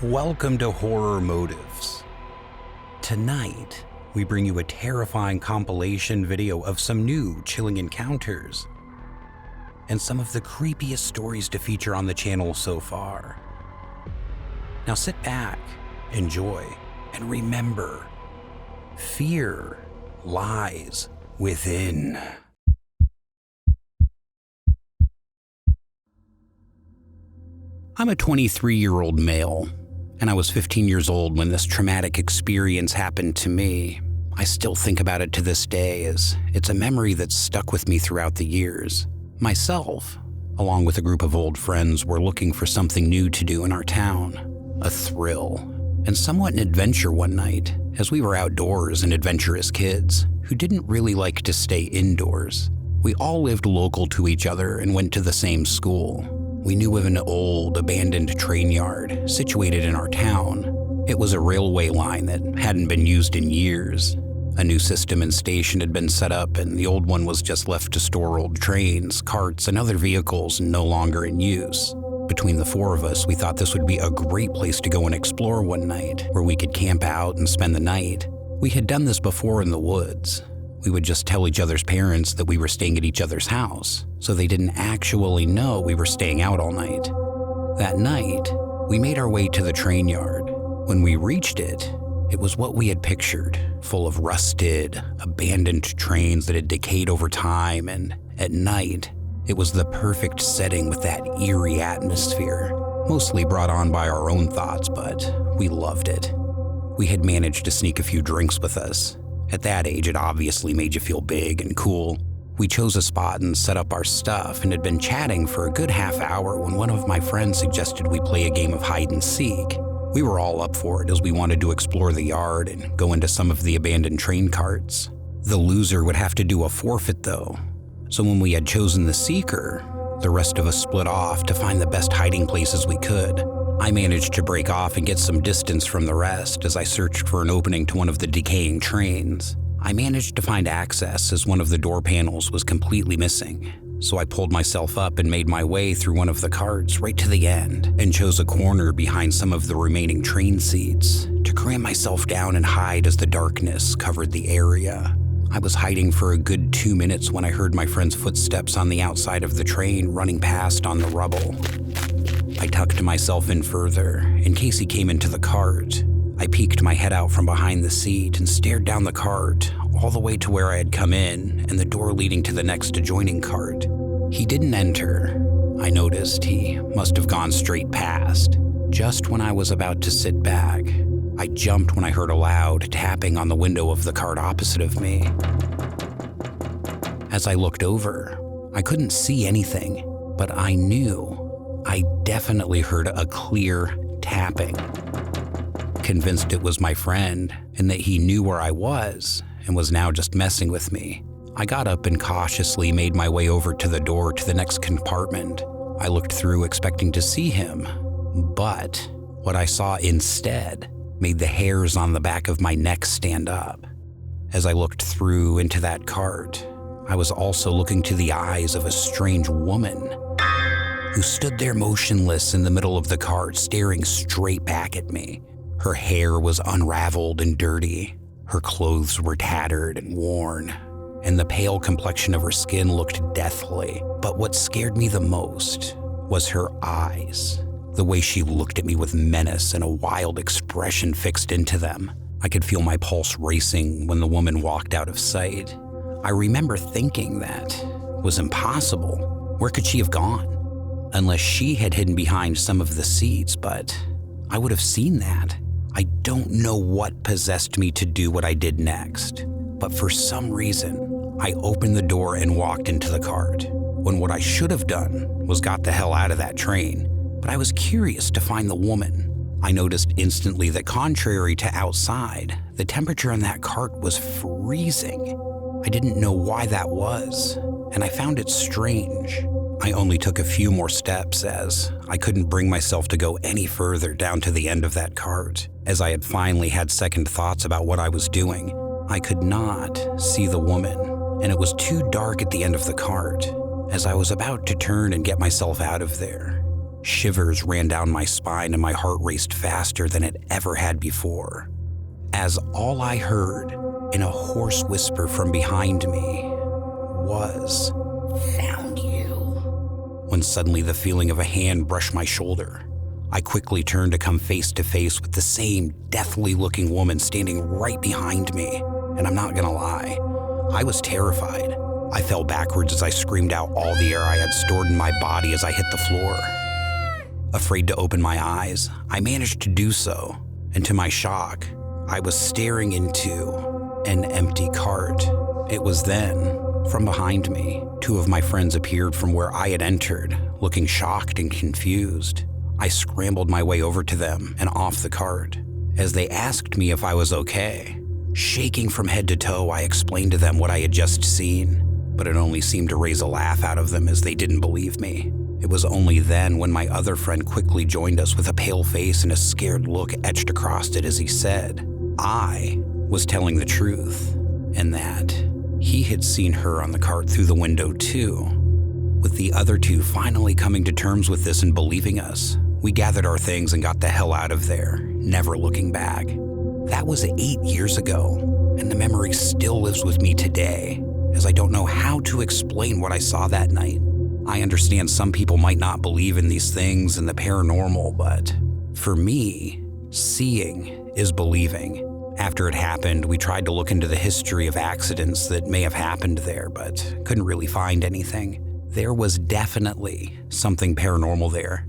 Welcome to Horror Motives. Tonight, we bring you a terrifying compilation video of some new chilling encounters and some of the creepiest stories to feature on the channel so far. Now sit back, enjoy, and remember, fear lies within. I'm a 23-year-old male, and I was 15 years old when this traumatic experience happened to me. I still think about it to this day as it's a memory that's stuck with me throughout the years. Myself, along with a group of old friends, were looking for something new to do in our town, a thrill, and somewhat an adventure one night, as we were outdoors and adventurous kids who didn't really like to stay indoors. We all lived local to each other and went to the same school. We knew of an old, abandoned train yard situated in our town. It was a railway line that hadn't been used in years. A new system and station had been set up, and the old one was just left to store old trains, carts, and other vehicles no longer in use. Between the four of us, we thought this would be a great place to go and explore one night, where we could camp out and spend the night. We had done this before in the woods. We would just tell each other's parents that we were staying at each other's house, so they didn't actually know we were staying out all night. That night, we made our way to the train yard. When we reached it, it was what we had pictured, full of rusted, abandoned trains that had decayed over time, and at night, it was the perfect setting with that eerie atmosphere, mostly brought on by our own thoughts, but we loved it. We had managed to sneak a few drinks with us. At that age, it obviously made you feel big and cool. We chose a spot and set up our stuff and had been chatting for a good half hour when one of my friends suggested we play a game of hide and seek. We were all up for it as we wanted to explore the yard and go into some of the abandoned train carts. The loser would have to do a forfeit though. So when we had chosen the seeker, the rest of us split off to find the best hiding places we could. I managed to break off and get some distance from the rest as I searched for an opening to one of the decaying trains. I managed to find access as one of the door panels was completely missing, so I pulled myself up and made my way through one of the carts right to the end and chose a corner behind some of the remaining train seats to cram myself down and hide as the darkness covered the area. I was hiding for a good 2 minutes when I heard my friend's footsteps on the outside of the train running past on the rubble. I tucked myself in further in case he came into the cart. I peeked my head out from behind the seat and stared down the cart all the way to where I had come in and the door leading to the next adjoining cart. He didn't enter. I noticed he must have gone straight past. Just when I was about to sit back, I jumped when I heard a loud tapping on the window of the cart opposite of me. As I looked over, I couldn't see anything, but I knew I definitely heard a clear tapping. Convinced it was my friend and that he knew where I was and was now just messing with me, I got up and cautiously made my way over to the door to the next compartment. I looked through expecting to see him, but what I saw instead made the hairs on the back of my neck stand up. As I looked through into that cart, I was also looking to the eyes of a strange woman who stood there motionless in the middle of the cart, staring straight back at me. Her hair was unraveled and dirty. Her clothes were tattered and worn, and the pale complexion of her skin looked deathly. But what scared me the most was her eyes, the way she looked at me with menace and a wild expression fixed into them. I could feel my pulse racing when the woman walked out of sight. I remember thinking that was impossible. Where could she have gone? Unless she had hidden behind some of the seats, but I would have seen that. I don't know what possessed me to do what I did next, but for some reason, I opened the door and walked into the cart, when what I should have done was got the hell out of that train. But I was curious to find the woman. I noticed instantly that contrary to outside, the temperature in that cart was freezing. I didn't know why that was, and I found it strange. I only took a few more steps as I couldn't bring myself to go any further down to the end of that cart. As I had finally had second thoughts about what I was doing, I could not see the woman, and it was too dark at the end of the cart. As I was about to turn and get myself out of there, Shivers ran down my spine and my heart raced faster than it ever had before, as all I heard, in a hoarse whisper from behind me, was, "Found you." When suddenly the feeling of a hand brushed my shoulder, I quickly turned to come face to face with the same deathly-looking woman standing right behind me, and I'm not gonna lie, I was terrified. I fell backwards as I screamed out all the air I had stored in my body as I hit the floor. Afraid to open my eyes, I managed to do so, and to my shock, I was staring into an empty cart. It was then, from behind me, two of my friends appeared from where I had entered, looking shocked and confused. I scrambled my way over to them and off the cart. As they asked me if I was okay, shaking from head to toe, I explained to them what I had just seen, but it only seemed to raise a laugh out of them as they didn't believe me. It was only then when my other friend quickly joined us with a pale face and a scared look etched across it as he said, I was telling the truth, and that he had seen her on the cart through the window too. With the other two finally coming to terms with this and believing us, we gathered our things and got the hell out of there, never looking back. That was 8 years ago, and the memory still lives with me today, as I don't know how to explain what I saw that night. I understand some people might not believe in these things and the paranormal, but for me, seeing is believing. After it happened, we tried to look into the history of accidents that may have happened there, but couldn't really find anything. There was definitely something paranormal there,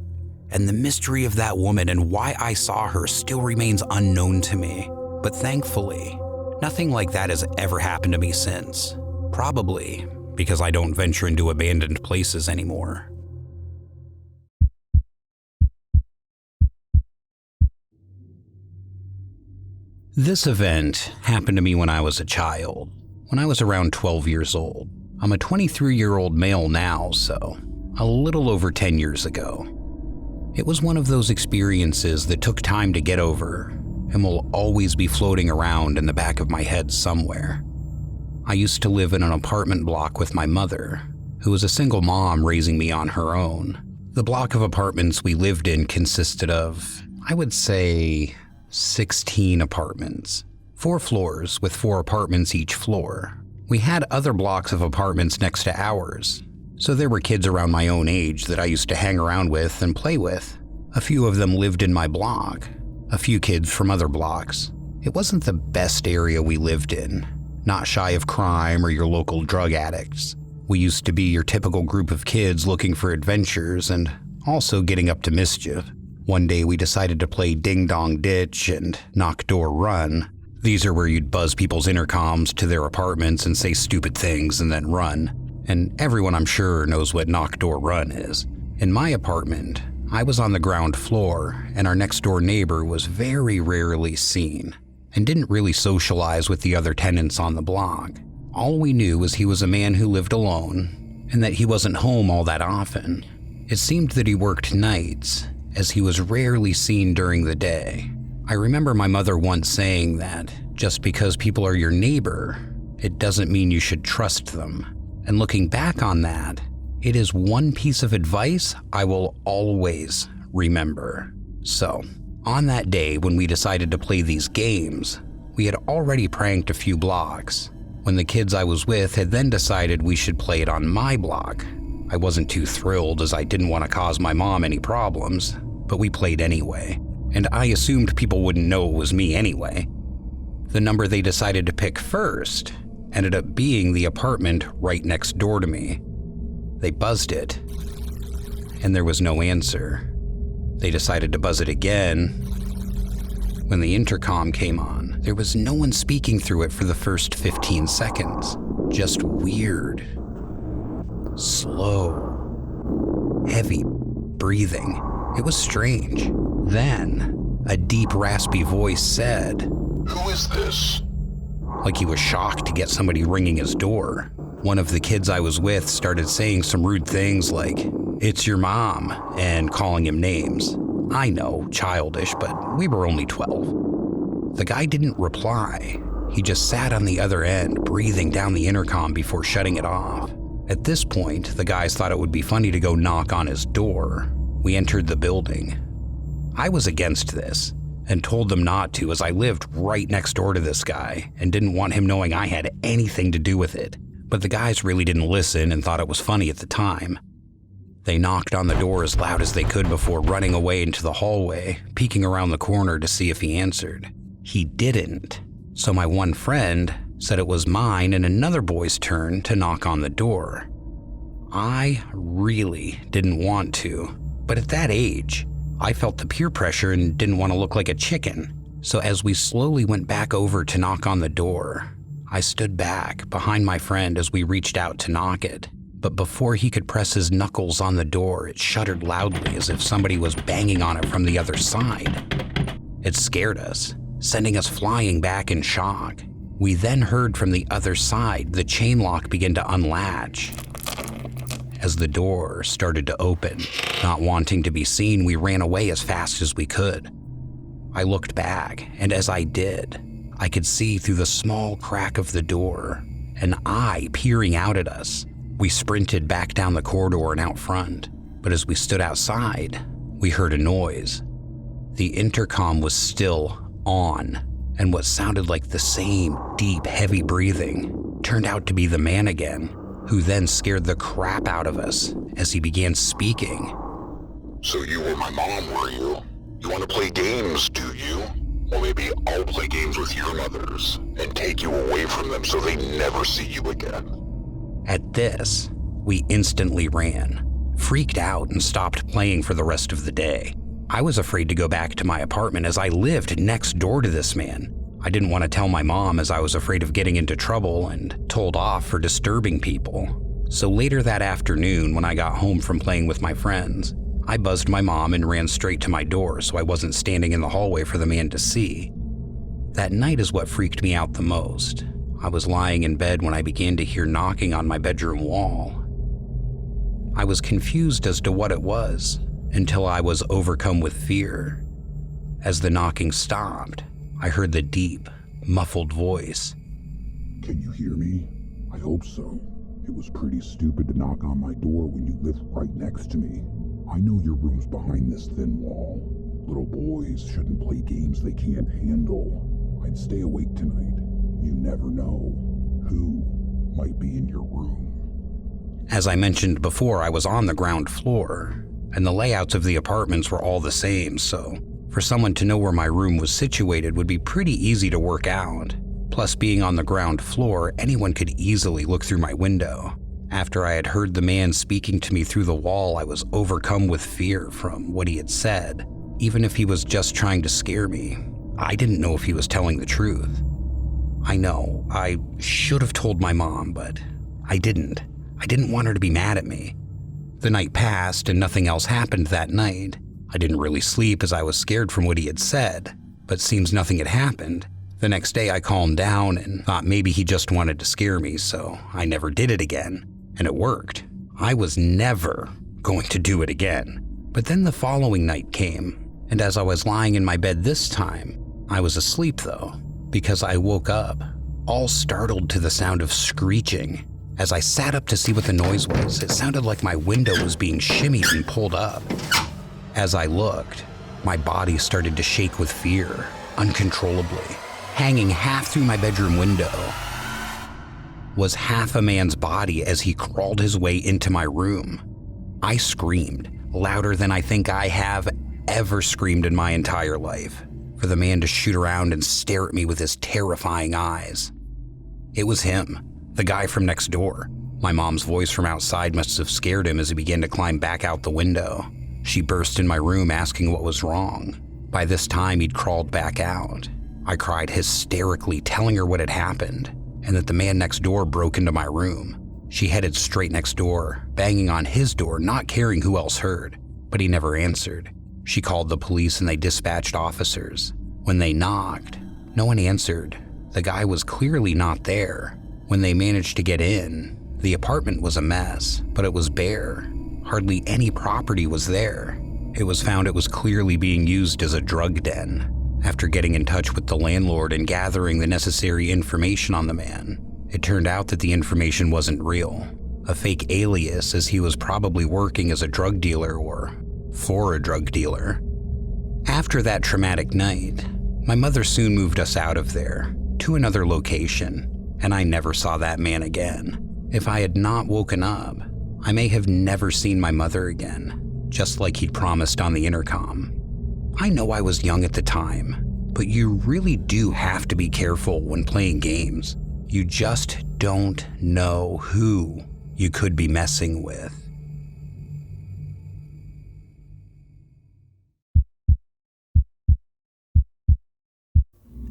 and the mystery of that woman and why I saw her still remains unknown to me. But thankfully, nothing like that has ever happened to me since. Probably because I don't venture into abandoned places anymore. This event happened to me when I was a child, when I was around 12 years old. I'm a 23-year-old male now, so a little over 10 years ago. It was one of those experiences that took time to get over and will always be floating around in the back of my head somewhere. I used to live in an apartment block with my mother, who was a single mom raising me on her own. The block of apartments we lived in consisted of, I would say, 16 apartments. 4 floors with 4 apartments each floor. We had other blocks of apartments next to ours, so there were kids around my own age that I used to hang around with and play with. A few of them lived in my block, a few kids from other blocks. It wasn't the best area we lived in, not shy of crime or your local drug addicts. We used to be your typical group of kids looking for adventures and also getting up to mischief. One day we decided to play Ding Dong Ditch and Knock Door Run. These are where you'd buzz people's intercoms to their apartments and say stupid things and then run. And everyone I'm sure knows what Knock Door Run is. In my apartment, I was on the ground floor and our next door neighbor was very rarely seen and didn't really socialize with the other tenants on the block. All we knew was he was a man who lived alone and that he wasn't home all that often. It seemed that he worked nights, as he was rarely seen during the day. I remember my mother once saying that just because people are your neighbor, it doesn't mean you should trust them. And looking back on that, it is one piece of advice I will always remember. So, on that day when we decided to play these games, we had already pranked a few blocks. When the kids I was with had then decided we should play it on my block, I wasn't too thrilled as I didn't want to cause my mom any problems, but we played anyway, and I assumed people wouldn't know it was me anyway. The number they decided to pick first ended up being the apartment right next door to me. They buzzed it, and there was no answer. They decided to buzz it again. When the intercom came on, there was no one speaking through it for the first 15 seconds. Just weird, slow, heavy breathing. It was strange. Then, a deep, raspy voice said, "Who is this?" Like he was shocked to get somebody ringing his door. One of the kids I was with started saying some rude things like, "It's your mom," and calling him names. I know, childish, but we were only 12. The guy didn't reply. He just sat on the other end, breathing down the intercom before shutting it off. At this point, the guys thought it would be funny to go knock on his door. we entered the building. I was against this and told them not to, as I lived right next door to this guy and didn't want him knowing I had anything to do with it. But the guys really didn't listen and thought it was funny at the time. They knocked on the door as loud as they could before running away into the hallway, peeking around the corner to see if he answered. He didn't, so my one friend said it was mine and another boy's turn to knock on the door. I really didn't want to, but at that age, I felt the peer pressure and didn't want to look like a chicken. So as we slowly went back over to knock on the door, I stood back behind my friend as we reached out to knock it. But before he could press his knuckles on the door, it shuddered loudly as if somebody was banging on it from the other side. It scared us, sending us flying back in shock. We then heard from the other side the chain lock begin to unlatch. As the door started to open, not wanting to be seen, we ran away as fast as we could. I looked back, and as I did, I could see through the small crack of the door an eye peering out at us. We sprinted back down the corridor and out front, but as we stood outside, we heard a noise. The intercom was still on, and what sounded like the same deep, heavy breathing turned out to be the man again, who then scared the crap out of us as he began speaking. So you were my mom, were you? You want to play games, do you? Well, maybe I'll play games with your mothers and take you away from them so they never see you again. At this, we instantly ran, freaked out, and stopped playing for the rest of the day. I was afraid to go back to my apartment as I lived next door to this man. I didn't want to tell my mom as I was afraid of getting into trouble and told off for disturbing people. So later that afternoon, when I got home from playing with my friends, I buzzed my mom and ran straight to my door so I wasn't standing in the hallway for the man to see. That night is what freaked me out the most. I was lying in bed when I began to hear knocking on my bedroom wall. I was confused as to what it was until I was overcome with fear. As the knocking stopped, I heard the deep, muffled voice. Can you hear me? I hope so. It was pretty stupid to knock on my door when you live right next to me. I know your room's behind this thin wall. Little boys shouldn't play games they can't handle. I'd stay awake tonight. You never know who might be in your room. As I mentioned before, I was on the ground floor, and the layouts of the apartments were all the same, so for someone to know where my room was situated would be pretty easy to work out. Plus, being on the ground floor, anyone could easily look through my window. After I had heard the man speaking to me through the wall, I was overcome with fear from what he had said. Even if he was just trying to scare me, I didn't know if he was telling the truth. I know, I should have told my mom, but I didn't. I didn't want her to be mad at me. The night passed and nothing else happened that night. I didn't really sleep as I was scared from what he had said, but seems nothing had happened. The next day I calmed down and thought maybe he just wanted to scare me, so I never did it again. And it worked. I was never going to do it again. But then the following night came, and as I was lying in my bed this time, I was asleep though, because I woke up, all startled to the sound of screeching. As I sat up to see what the noise was, it sounded like my window was being shimmied and pulled up. As I looked, my body started to shake with fear, uncontrollably. Hanging half through my bedroom window was half a man's body as he crawled his way into my room. I screamed, louder than I think I have ever screamed in my entire life, for the man to shoot around and stare at me with his terrifying eyes. It was him, the guy from next door. My mom's voice from outside must have scared him as he began to climb back out the window. She burst in my room asking what was wrong. By this time, he'd crawled back out. I cried hysterically, telling her what had happened, and that the man next door broke into my room. She headed straight next door, banging on his door, not caring who else heard, but he never answered. She called the police and they dispatched officers. When they knocked, no one answered. The guy was clearly not there. When they managed to get in, the apartment was a mess, but it was bare. Hardly any property was there. It was found it was clearly being used as a drug den. After getting in touch with the landlord and gathering the necessary information on the man, it turned out that the information wasn't real. A fake alias, as he was probably working as a drug dealer or for a drug dealer. After that traumatic night, my mother soon moved us out of there to another location, and I never saw that man again. If I had not woken up, I may have never seen my mother again, just like he'd promised on the intercom. I know I was young at the time, but you really do have to be careful when playing games. You just don't know who you could be messing with.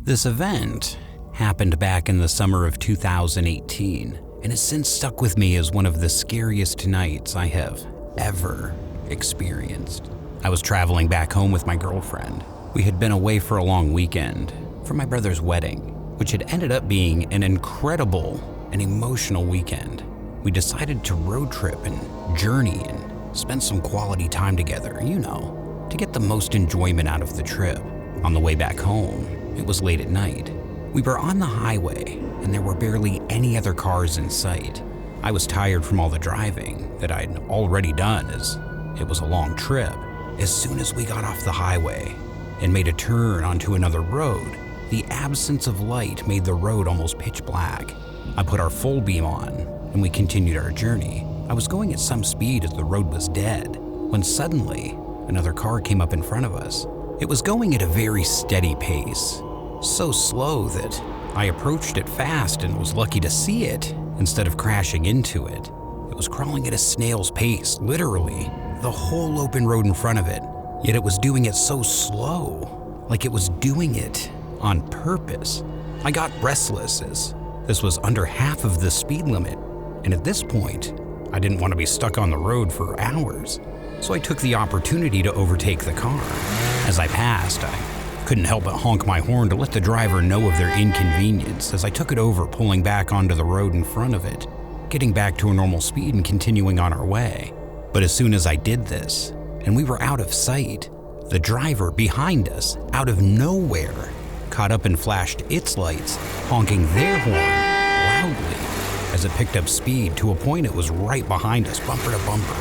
This event happened back in the summer of 2018, and has since stuck with me as one of the scariest nights I have ever experienced. I was traveling back home with my girlfriend. We had been away for a long weekend for my brother's wedding, which had ended up being an incredible and emotional weekend. We decided to road trip and journey and spend some quality time together, to get the most enjoyment out of the trip. On the way back home, it was late at night. We were on the highway, and there were barely any other cars in sight. I was tired from all the driving that I'd already done, as it was a long trip. As soon as we got off the highway and made a turn onto another road, the absence of light made the road almost pitch black. I put our full beam on, and we continued our journey. I was going at some speed as the road was dead, when suddenly another car came up in front of us. It was going at a very steady pace, so slow that I approached it fast and was lucky to see it instead of crashing into it. It was crawling at a snail's pace, literally, the whole open road in front of it, yet it was doing it so slow, like it was doing it on purpose. I got restless as this was under half of the speed limit, and at this point, I didn't want to be stuck on the road for hours, so I took the opportunity to overtake the car. As I passed, I couldn't help but honk my horn to let the driver know of their inconvenience as I took it over, pulling back onto the road in front of it, getting back to a normal speed and continuing on our way. But as soon as I did this, and we were out of sight, the driver behind us, out of nowhere, caught up and flashed its lights, honking their horn loudly as it picked up speed to a point it was right behind us, bumper to bumper.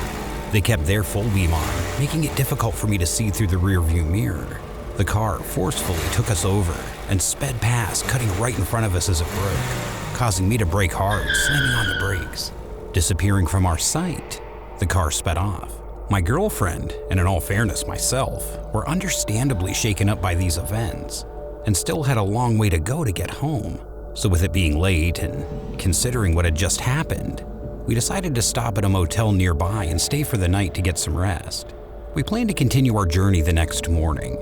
They kept their full beam on, making it difficult for me to see through the rearview mirror. The car forcefully took us over and sped past, cutting right in front of us as it broke, causing me to brake hard, slamming on the brakes. Disappearing from our sight, the car sped off. My girlfriend, and in all fairness myself, were understandably shaken up by these events and still had a long way to go to get home. So with it being late and considering what had just happened, we decided to stop at a motel nearby and stay for the night to get some rest. We planned to continue our journey the next morning.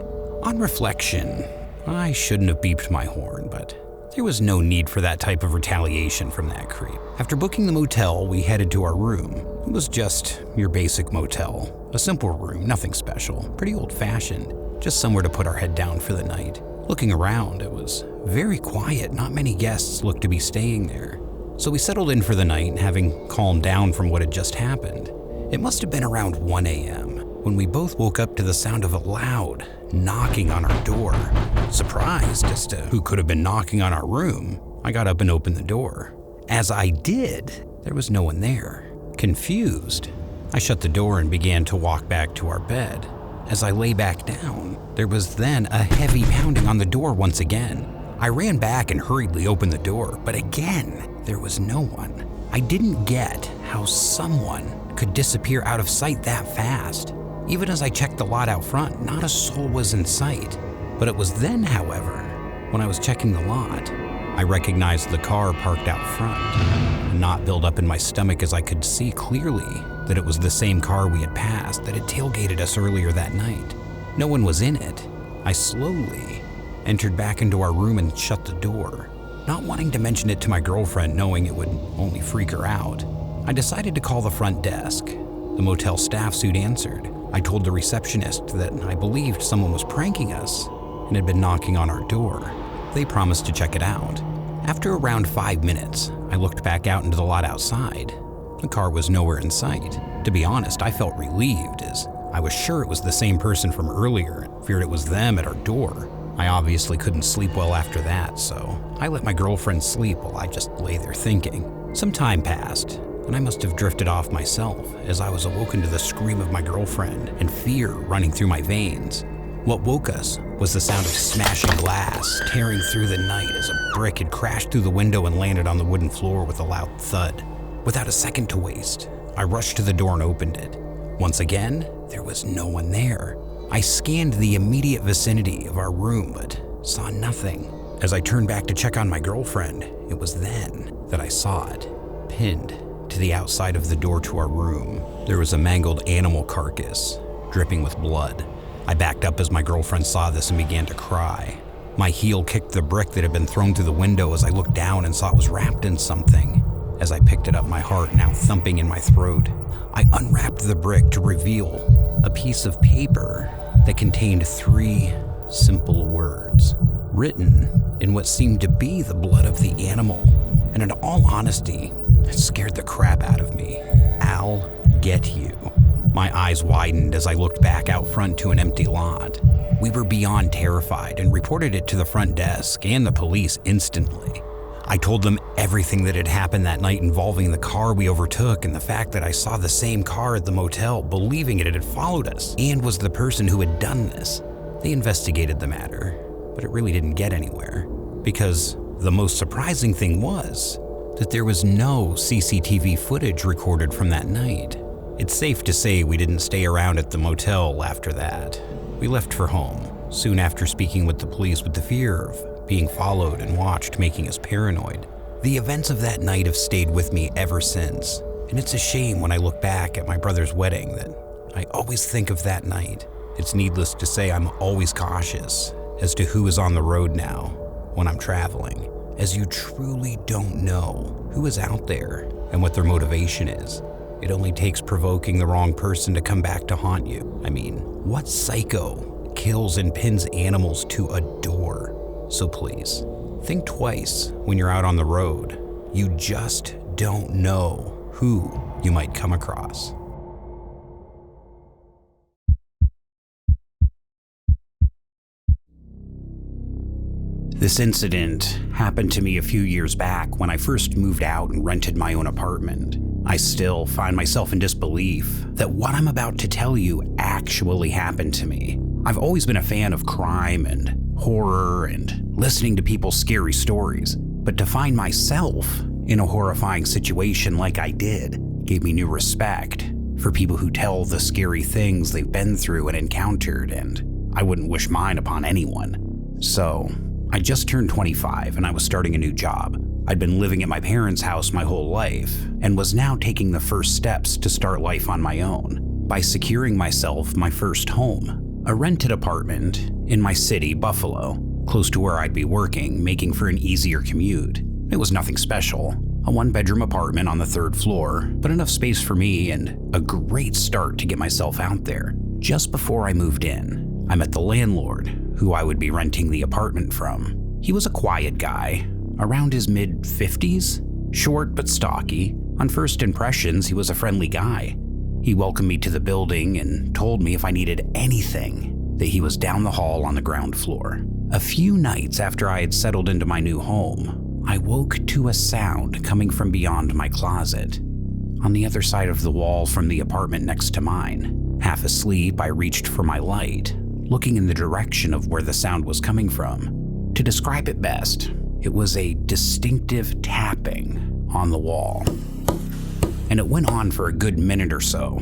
On reflection, I shouldn't have beeped my horn, but there was no need for that type of retaliation from that creep. After booking the motel, we headed to our room. It was just your basic motel, a simple room, nothing special, pretty old-fashioned, just somewhere to put our head down for the night. Looking around, it was very quiet, not many guests looked to be staying there. So we settled in for the night, having calmed down from what had just happened. It must have been around 1 a.m. when we both woke up to the sound of a loud knocking on our door. Surprised as to who could have been knocking on our room, I got up and opened the door. As I did, there was no one there. Confused, I shut the door and began to walk back to our bed. As I lay back down, there was then a heavy pounding on the door once again. I ran back and hurriedly opened the door, but again, there was no one. I didn't get how someone could disappear out of sight that fast. Even as I checked the lot out front, not a soul was in sight. But it was then, however, when I was checking the lot, I recognized the car parked out front. A knot built up in my stomach as I could see clearly that it was the same car we had passed that had tailgated us earlier that night. No one was in it. I slowly entered back into our room and shut the door, not wanting to mention it to my girlfriend, knowing it would only freak her out. I decided to call the front desk. The motel staff soon answered. I told the receptionist that I believed someone was pranking us and had been knocking on our door. They promised to check it out. After around 5 minutes, I looked back out into the lot outside. The car was nowhere in sight. To be honest, I felt relieved, as I was sure it was the same person from earlier and feared it was them at our door. I obviously couldn't sleep well after that, so I let my girlfriend sleep while I just lay there thinking. Some time passed, and I must have drifted off myself as I was awoken to the scream of my girlfriend and fear running through my veins. What woke us was the sound of smashing glass tearing through the night as a brick had crashed through the window and landed on the wooden floor with a loud thud. Without a second to waste, I rushed to the door and opened it. Once again, there was no one there. I scanned the immediate vicinity of our room but saw nothing. As I turned back to check on my girlfriend, it was then that I saw it, pinned to the outside of the door to our room. There was a mangled animal carcass, dripping with blood. I backed up as my girlfriend saw this and began to cry. My heel kicked the brick that had been thrown through the window as I looked down and saw it was wrapped in something. As I picked it up, my heart now thumping in my throat, I unwrapped the brick to reveal a piece of paper that contained 3 simple words, written in what seemed to be the blood of the animal. And in all honesty, it scared the crap out of me. I'll get you. My eyes widened as I looked back out front to an empty lot. We were beyond terrified and reported it to the front desk and the police instantly. I told them everything that had happened that night involving the car we overtook and the fact that I saw the same car at the motel, believing it had followed us and was the person who had done this. They investigated the matter, but it really didn't get anywhere, because the most surprising thing was that there was no CCTV footage recorded from that night. It's safe to say we didn't stay around at the motel after that. We left for home, soon after speaking with the police with the fear of being followed and watched, making us paranoid. The events of that night have stayed with me ever since, and it's a shame when I look back at my brother's wedding that I always think of that night. It's needless to say I'm always cautious as to who is on the road now when I'm traveling, as you truly don't know who is out there and what their motivation is. It only takes provoking the wrong person to come back to haunt you. I mean, what psycho kills and pins animals to a door? So please, think twice when you're out on the road. You just don't know who you might come across. This incident happened to me a few years back when I first moved out and rented my own apartment. I still find myself in disbelief that what I'm about to tell you actually happened to me. I've always been a fan of crime and horror and listening to people's scary stories, but to find myself in a horrifying situation like I did gave me new respect for people who tell the scary things they've been through and encountered, and I wouldn't wish mine upon anyone. So, I just turned 25 and I was starting a new job. I'd been living at my parents' house my whole life and was now taking the first steps to start life on my own by securing myself my first home, a rented apartment in my city, Buffalo, close to where I'd be working, making for an easier commute. It was nothing special, a 1-bedroom apartment on the 3rd floor, but enough space for me and a great start to get myself out there. Just before I moved in, I met the landlord, who I would be renting the apartment from. He was a quiet guy, around his mid-50s, short but stocky. On first impressions, he was a friendly guy. He welcomed me to the building and told me if I needed anything, that he was down the hall on the ground floor. A few nights after I had settled into my new home, I woke to a sound coming from beyond my closet, on the other side of the wall from the apartment next to mine. Half asleep, I reached for my light, looking in the direction of where the sound was coming from. To describe it best, it was a distinctive tapping on the wall. And it went on for a good minute or so.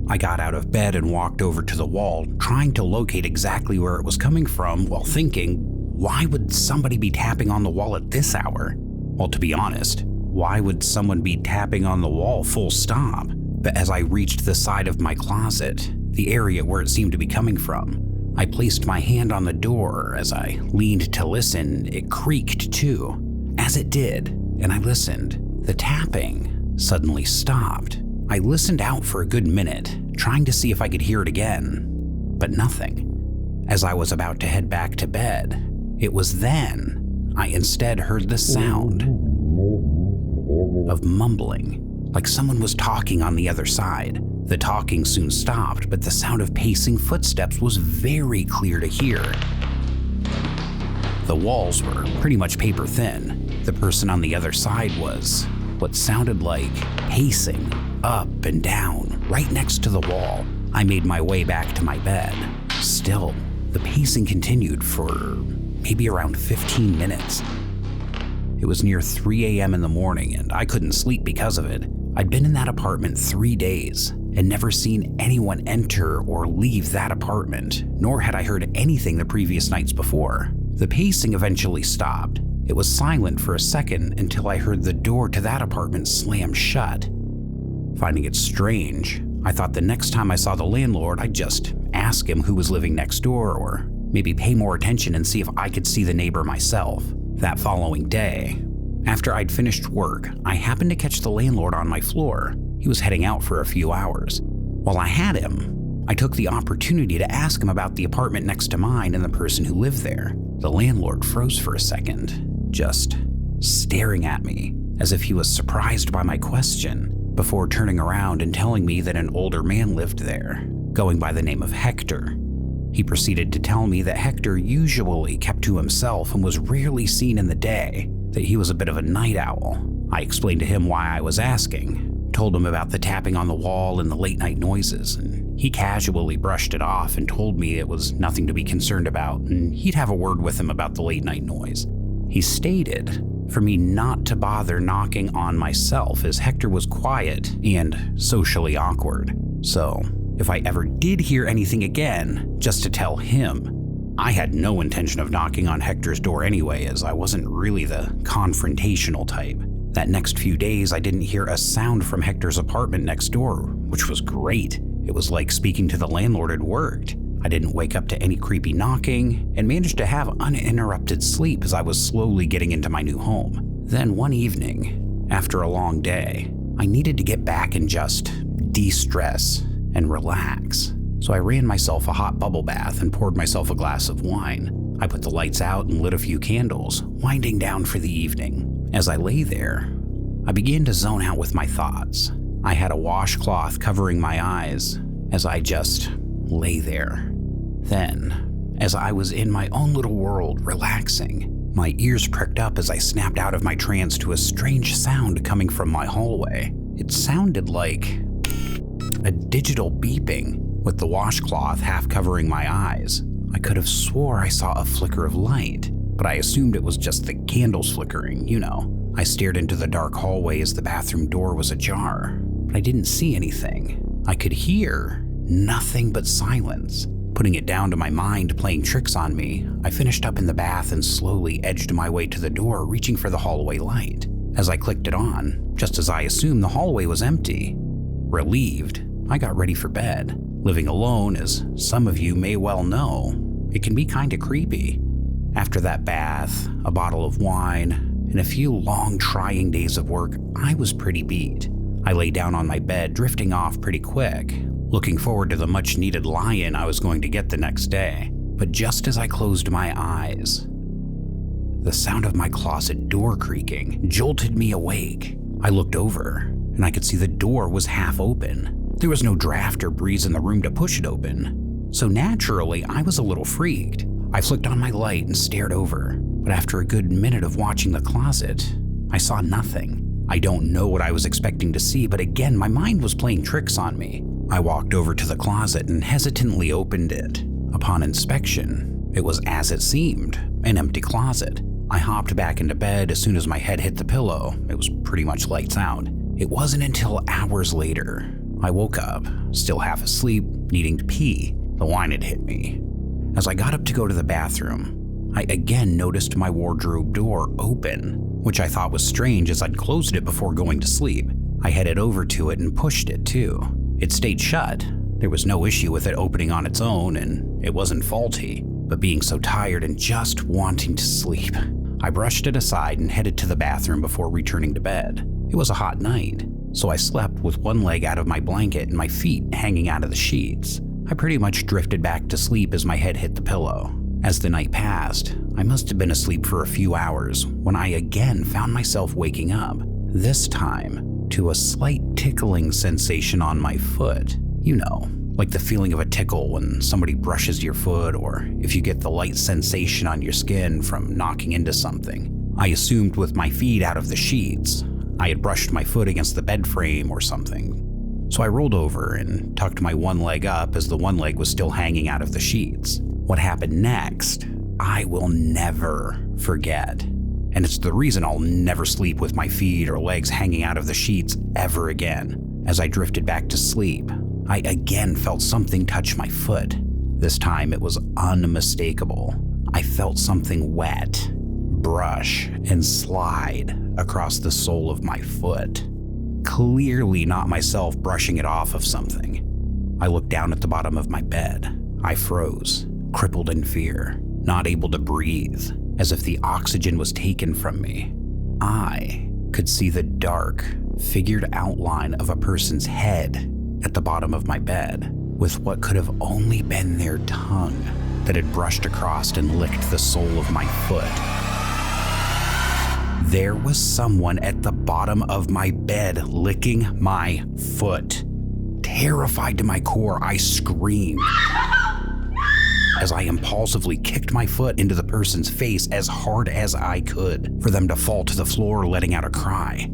I got out of bed and walked over to the wall, trying to locate exactly where it was coming from while thinking, why would somebody be tapping on the wall at this hour? Well, to be honest, why would someone be tapping on the wall full stop? But as I reached the side of my closet, the area where it seemed to be coming from, I placed my hand on the door. As I leaned to listen, it creaked too. As it did, and I listened, the tapping suddenly stopped. I listened out for a good minute, trying to see if I could hear it again, but nothing. As I was about to head back to bed, it was then I instead heard the sound of mumbling, like someone was talking on the other side. The talking soon stopped, but the sound of pacing footsteps was very clear to hear. The walls were pretty much paper thin. The person on the other side was what sounded like pacing up and down right next to the wall. I made my way back to my bed. Still, the pacing continued for maybe around 15 minutes. It was near 3 a.m. in the morning and I couldn't sleep because of it. I'd been in that apartment 3 days and never seen anyone enter or leave that apartment, nor had I heard anything the previous nights before. The pacing eventually stopped. It was silent for a second until I heard the door to that apartment slam shut. Finding it strange, I thought the next time I saw the landlord, I'd just ask him who was living next door or maybe pay more attention and see if I could see the neighbor myself. That following day, after I'd finished work, I happened to catch the landlord on my floor. He was heading out for a few hours. While I had him, I took the opportunity to ask him about the apartment next to mine and the person who lived there. The landlord froze for a second, just staring at me as if he was surprised by my question, before turning around and telling me that an older man lived there, going by the name of Hector. He proceeded to tell me that Hector usually kept to himself and was rarely seen in the day, that he was a bit of a night owl. I explained to him why I was asking, told him about the tapping on the wall and the late night noises, and he casually brushed it off and told me it was nothing to be concerned about and he'd have a word with him about the late night noise. He stated for me not to bother knocking on myself as Hector was quiet and socially awkward. So, if I ever did hear anything again, just to tell him. I had no intention of knocking on Hector's door anyway, as I wasn't really the confrontational type. That next few days, I didn't hear a sound from Hector's apartment next door, which was great. It was like speaking to the landlord had worked. I didn't wake up to any creepy knocking and managed to have uninterrupted sleep as I was slowly getting into my new home. Then one evening, after a long day, I needed to get back and just de-stress and relax. So I ran myself a hot bubble bath and poured myself a glass of wine. I put the lights out and lit a few candles, winding down for the evening. As I lay there, I began to zone out with my thoughts. I had a washcloth covering my eyes as I just lay there. Then, as I was in my own little world, relaxing, my ears pricked up as I snapped out of my trance to a strange sound coming from my hallway. It sounded like a digital beeping, with the washcloth half covering my eyes. I could have swore I saw a flicker of light, but I assumed it was just the candles flickering, you know. I stared into the dark hallway as the bathroom door was ajar, but I didn't see anything. I could hear nothing but silence. Putting it down to my mind playing tricks on me, I finished up in the bath and slowly edged my way to the door, reaching for the hallway light. As I clicked it on, just as I assumed the hallway was empty. Relieved, I got ready for bed. Living alone, as some of you may well know, it can be kinda creepy. After that bath, a bottle of wine, and a few long trying days of work, I was pretty beat. I lay down on my bed, drifting off pretty quick, looking forward to the much needed lie-in I was going to get the next day. But just as I closed my eyes, the sound of my closet door creaking jolted me awake. I looked over, and I could see the door was half open. There was no draft or breeze in the room to push it open, so naturally I was a little freaked. I flicked on my light and stared over, but after a good minute of watching the closet, I saw nothing. I don't know what I was expecting to see, but again, my mind was playing tricks on me. I walked over to the closet and hesitantly opened it. Upon inspection, it was as it seemed, an empty closet. I hopped back into bed as soon as my head hit the pillow. It was pretty much lights out. It wasn't until hours later I woke up, still half asleep, needing to pee. The wine had hit me. As I got up to go to the bathroom, I again noticed my wardrobe door open, which I thought was strange as I'd closed it before going to sleep. I headed over to it and pushed it too. It stayed shut. There was no issue with it opening on its own, and it wasn't faulty. But being so tired and just wanting to sleep, I brushed it aside and headed to the bathroom before returning to bed. It was a hot night, so I slept with one leg out of my blanket and my feet hanging out of the sheets. I pretty much drifted back to sleep as my head hit the pillow. As the night passed, I must have been asleep for a few hours when I again found myself waking up, this time to a slight tickling sensation on my foot. You know, like the feeling of a tickle when somebody brushes your foot, or if you get the light sensation on your skin from knocking into something. I assumed with my feet out of the sheets, I had brushed my foot against the bed frame or something. So I rolled over and tucked my one leg up as the one leg was still hanging out of the sheets. What happened next, I will never forget. And it's the reason I'll never sleep with my feet or legs hanging out of the sheets ever again. As I drifted back to sleep, I again felt something touch my foot. This time it was unmistakable. I felt something wet brush and slide across the sole of my foot. Clearly not myself brushing it off of something. I looked down at the bottom of my bed. I froze, crippled in fear, not able to breathe, as if the oxygen was taken from me. I could see the dark, figured outline of a person's head at the bottom of my bed, with what could have only been their tongue that had brushed across and licked the sole of my foot. There was someone at the bottom of my bed licking my foot. Terrified to my core, I screamed as I impulsively kicked my foot into the person's face as hard as I could for them to fall to the floor, letting out a cry.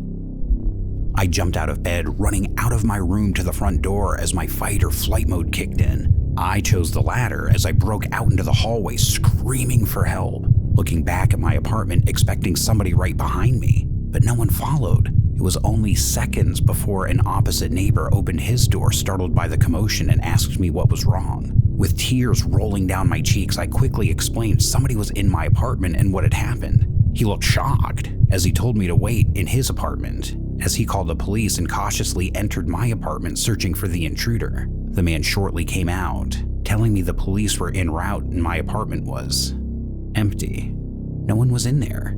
I jumped out of bed, running out of my room to the front door as my fight or flight mode kicked in. I chose the latter as I broke out into the hallway, screaming for help, looking back at my apartment, expecting somebody right behind me, but no one followed. It was only seconds before an opposite neighbor opened his door, startled by the commotion, and asked me what was wrong. With tears rolling down my cheeks, I quickly explained somebody was in my apartment and what had happened. He looked shocked as he told me to wait in his apartment, as he called the police and cautiously entered my apartment searching for the intruder. The man shortly came out, telling me the police were en route and my apartment was empty. No one was in there.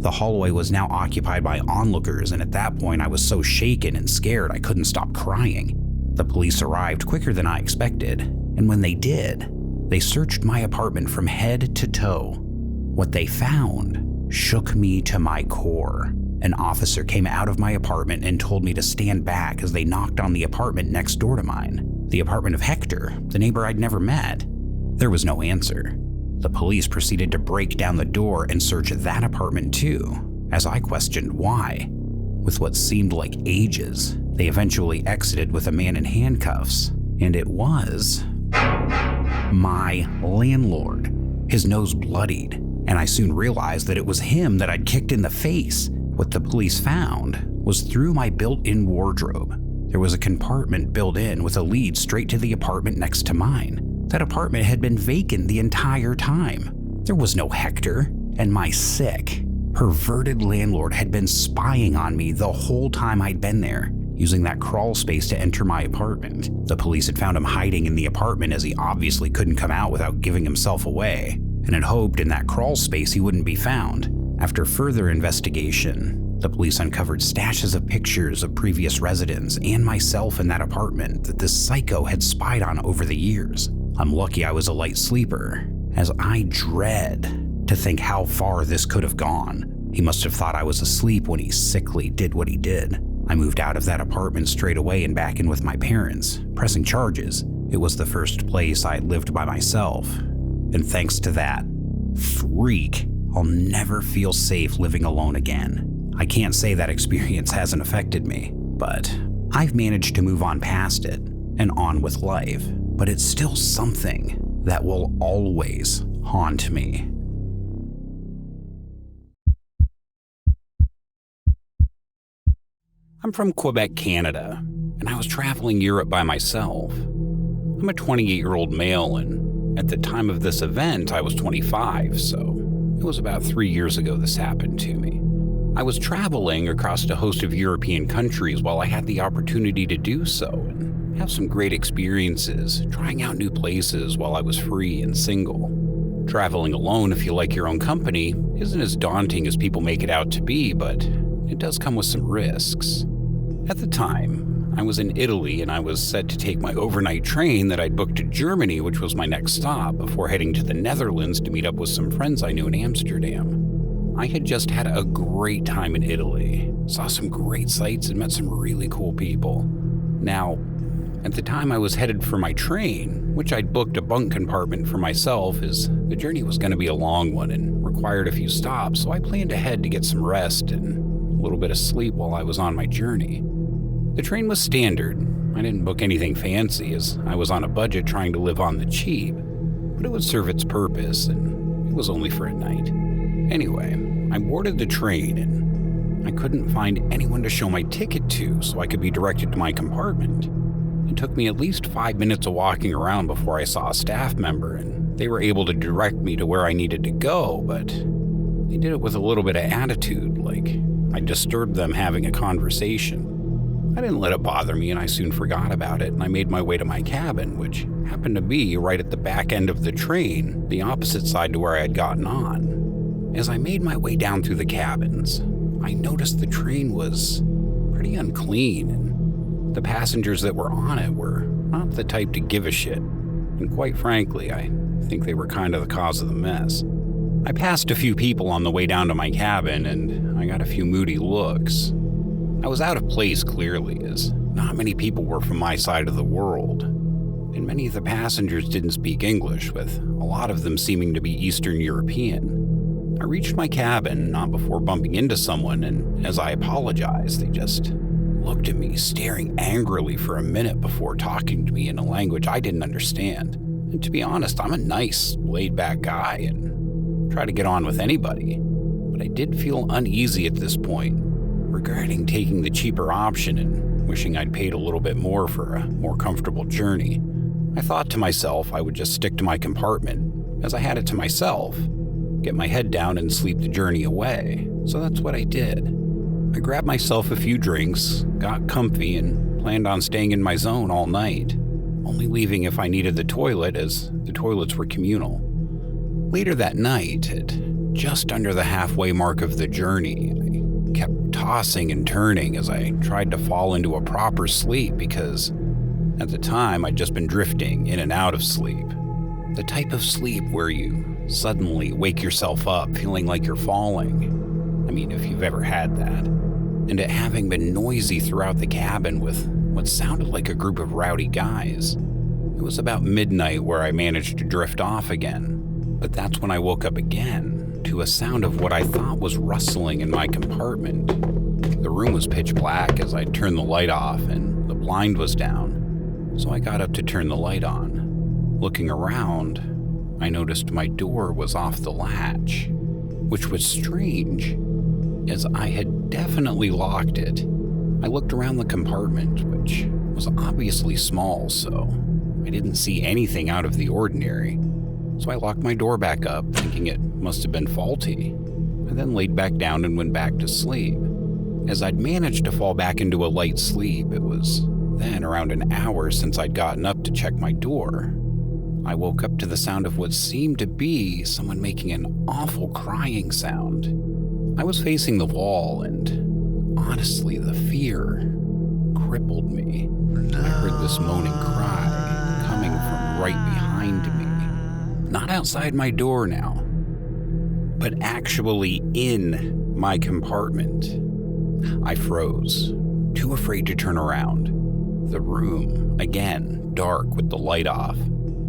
The hallway was now occupied by onlookers, and at that point I was so shaken and scared I couldn't stop crying. The police arrived quicker than I expected, and when they did, they searched my apartment from head to toe. What they found shook me to my core. An officer came out of my apartment and told me to stand back as they knocked on the apartment next door to mine, the apartment of Hector, the neighbor I'd never met. There was no answer. The police proceeded to break down the door and search that apartment too, as I questioned why. With what seemed like ages, they eventually exited with a man in handcuffs, and it was my landlord. His nose bloodied, and I soon realized that it was him that I'd kicked in the face. What the police found was through my built-in wardrobe. There was a compartment built in with a lead straight to the apartment next to mine. That apartment had been vacant the entire time. There was no Hector, and my sick, perverted landlord had been spying on me the whole time I'd been there, using that crawl space to enter my apartment. The police had found him hiding in the apartment as he obviously couldn't come out without giving himself away, and had hoped in that crawl space he wouldn't be found. After further investigation, the police uncovered stashes of pictures of previous residents and myself in that apartment that this psycho had spied on over the years. I'm lucky I was a light sleeper, as I dread to think how far this could have gone. He must have thought I was asleep when he sickly did what he did. I moved out of that apartment straight away and back in with my parents, pressing charges. It was the first place I had lived by myself, and thanks to that freak, I'll never feel safe living alone again. I can't say that experience hasn't affected me, but I've managed to move on past it and on with life. But it's still something that will always haunt me. I'm from Quebec, Canada, and I was traveling Europe by myself. I'm a 28-year-old male, and at the time of this event, I was 25, so it was about 3 years ago this happened to me. I was traveling across a host of European countries while I had the opportunity to do so, and have some great experiences, trying out new places while I was free and single. Traveling alone, if you like your own company, isn't as daunting as people make it out to be, but it does come with some risks. At the time, I was in Italy and I was set to take my overnight train that I'd booked to Germany, which was my next stop, before heading to the Netherlands to meet up with some friends I knew in Amsterdam. I had just had a great time in Italy, saw some great sights and met some really cool people. Now, at the time I was headed for my train, which I'd booked a bunk compartment for myself, as the journey was going to be a long one and required a few stops, so I planned ahead to get some rest and little bit of sleep while I was on my journey. The train was standard. I didn't book anything fancy as I was on a budget trying to live on the cheap, but it would serve its purpose, and it was only for a night. Anyway, I boarded the train and I couldn't find anyone to show my ticket to so I could be directed to my compartment. It took me at least 5 minutes of walking around before I saw a staff member, and they were able to direct me to where I needed to go, but they did it with a little bit of attitude, like I disturbed them having a conversation. I didn't let it bother me, and I soon forgot about it, and I made my way to my cabin, which happened to be right at the back end of the train, the opposite side to where I had gotten on. As I made my way down through the cabins, I noticed the train was pretty unclean, and the passengers that were on it were not the type to give a shit. And quite frankly, I think they were kind of the cause of the mess. I passed a few people on the way down to my cabin, and I got a few moody looks. I was out of place clearly, as not many people were from my side of the world, and many of the passengers didn't speak English, with a lot of them seeming to be Eastern European. I reached my cabin not before bumping into someone, and as I apologized, they just looked at me, staring angrily for a minute before talking to me in a language I didn't understand. And to be honest, I'm a nice, laid-back guy and try to get on with anybody, but I did feel uneasy at this point, regretting taking the cheaper option and wishing I'd paid a little bit more for a more comfortable journey. I thought to myself I would just stick to my compartment, as I had it to myself, get my head down and sleep the journey away. So that's what I did. I grabbed myself a few drinks, got comfy, and planned on staying in my zone all night, only leaving if I needed the toilet, as the toilets were communal. Later that night, at just under the halfway mark of the journey, I kept tossing and turning as I tried to fall into a proper sleep because at the time I'd just been drifting in and out of sleep. The type of sleep where you suddenly wake yourself up feeling like you're falling. I mean, if you've ever had that. And it having been noisy throughout the cabin with what sounded like a group of rowdy guys. It was about midnight where I managed to drift off again. But that's when I woke up again to a sound of what I thought was rustling in my compartment. The room was pitch black as I turned the light off and the blind was down. So I got up to turn the light on. Looking around, I noticed my door was off the latch, which was strange, as I had definitely locked it. I looked around the compartment, which was obviously small, so I didn't see anything out of the ordinary. So I locked my door back up, thinking it must have been faulty. I then laid back down and went back to sleep. As I'd managed to fall back into a light sleep, it was then around an hour since I'd gotten up to check my door. I woke up to the sound of what seemed to be someone making an awful crying sound. I was facing the wall, and honestly, the fear crippled me. I heard this moaning cry coming from right behind me. Not outside my door now, but actually in my compartment. I froze, too afraid to turn around. The room, again, dark with the light off.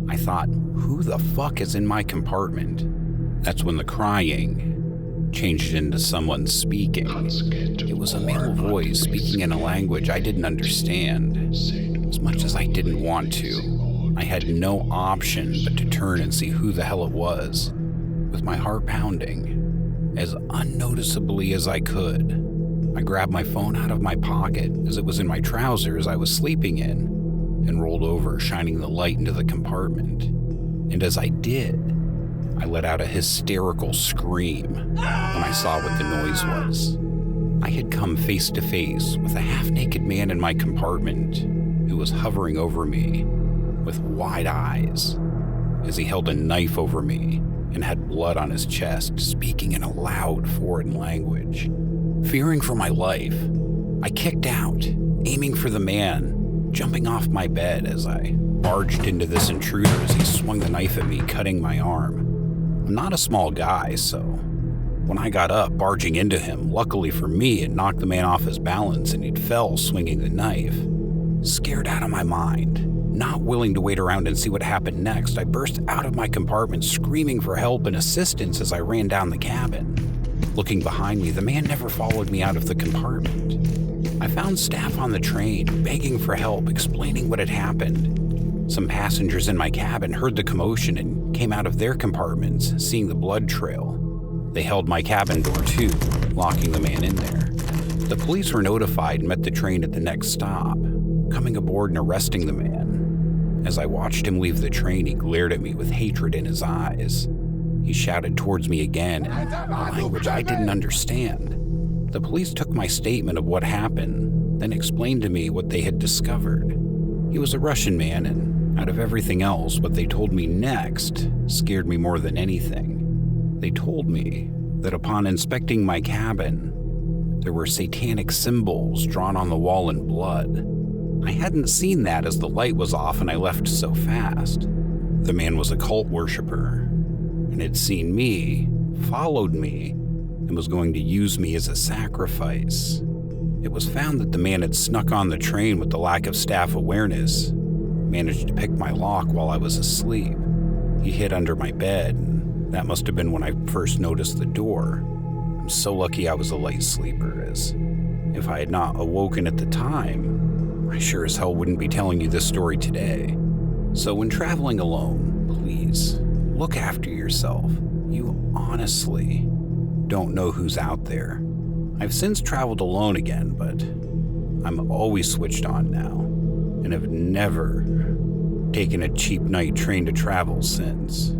I thought, who the fuck is in my compartment? That's when the crying changed into someone speaking. It was a male voice speaking in a language I didn't understand. As much as I didn't want to, I had no option but to turn and see who the hell it was. With my heart pounding, as unnoticeably as I could, I grabbed my phone out of my pocket as it was in my trousers I was sleeping in and rolled over, shining the light into the compartment. And as I did, I let out a hysterical scream when I saw what the noise was. I had come face to face with a half-naked man in my compartment who was hovering over me with wide eyes as he held a knife over me and had blood on his chest, speaking in a loud foreign language. Fearing for my life, I kicked out, aiming for the man, jumping off my bed as I barged into this intruder as he swung the knife at me, cutting my arm. I'm not a small guy, so when I got up, barging into him, luckily for me, it knocked the man off his balance and he fell swinging the knife. Scared out of my mind, not willing to wait around and see what happened next, I burst out of my compartment screaming for help and assistance as I ran down the cabin. Looking behind me, the man never followed me out of the compartment. I found staff on the train, begging for help, explaining what had happened. Some passengers in my cabin heard the commotion and came out of their compartments, seeing the blood trail. They held my cabin door too, locking the man in there. The police were notified and met the train at the next stop, coming aboard and arresting the man. As I watched him leave the train, he glared at me with hatred in his eyes. He shouted towards me again in a language I didn't understand. The police took my statement of what happened, then explained to me what they had discovered. He was a Russian man, and out of everything else, what they told me next scared me more than anything. They told me that upon inspecting my cabin, there were satanic symbols drawn on the wall in blood. I hadn't seen that as the light was off and I left so fast. The man was a cult worshiper and had seen me, followed me, and was going to use me as a sacrifice. It was found that the man had snuck on the train with the lack of staff awareness, managed to pick my lock while I was asleep. He hid under my bed, and that must have been when I first noticed the door. I'm so lucky I was a light sleeper, as if I had not awoken at the time, I sure as hell wouldn't be telling you this story today. So when traveling alone, please look after yourself. You honestly don't know who's out there. I've since traveled alone again, but I'm always switched on now and have never taken a cheap night train to travel since.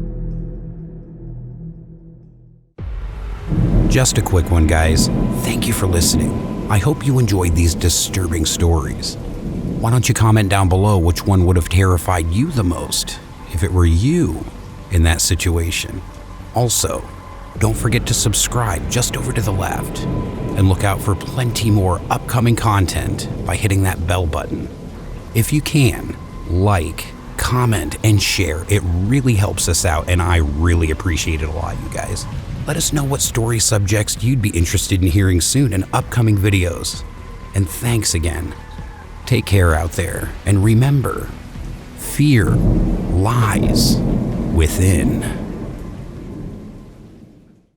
Just a quick one, guys. Thank you for listening. I hope you enjoyed these disturbing stories. Why don't you comment down below which one would have terrified you the most if it were you in that situation? Also, don't forget to subscribe just over to the left and look out for plenty more upcoming content by hitting that bell button. If you can, like, comment, and share. It really helps us out, and I really appreciate it a lot, you guys. Let us know what story subjects you'd be interested in hearing soon in upcoming videos. And thanks again. Take care out there, and remember, fear lies within.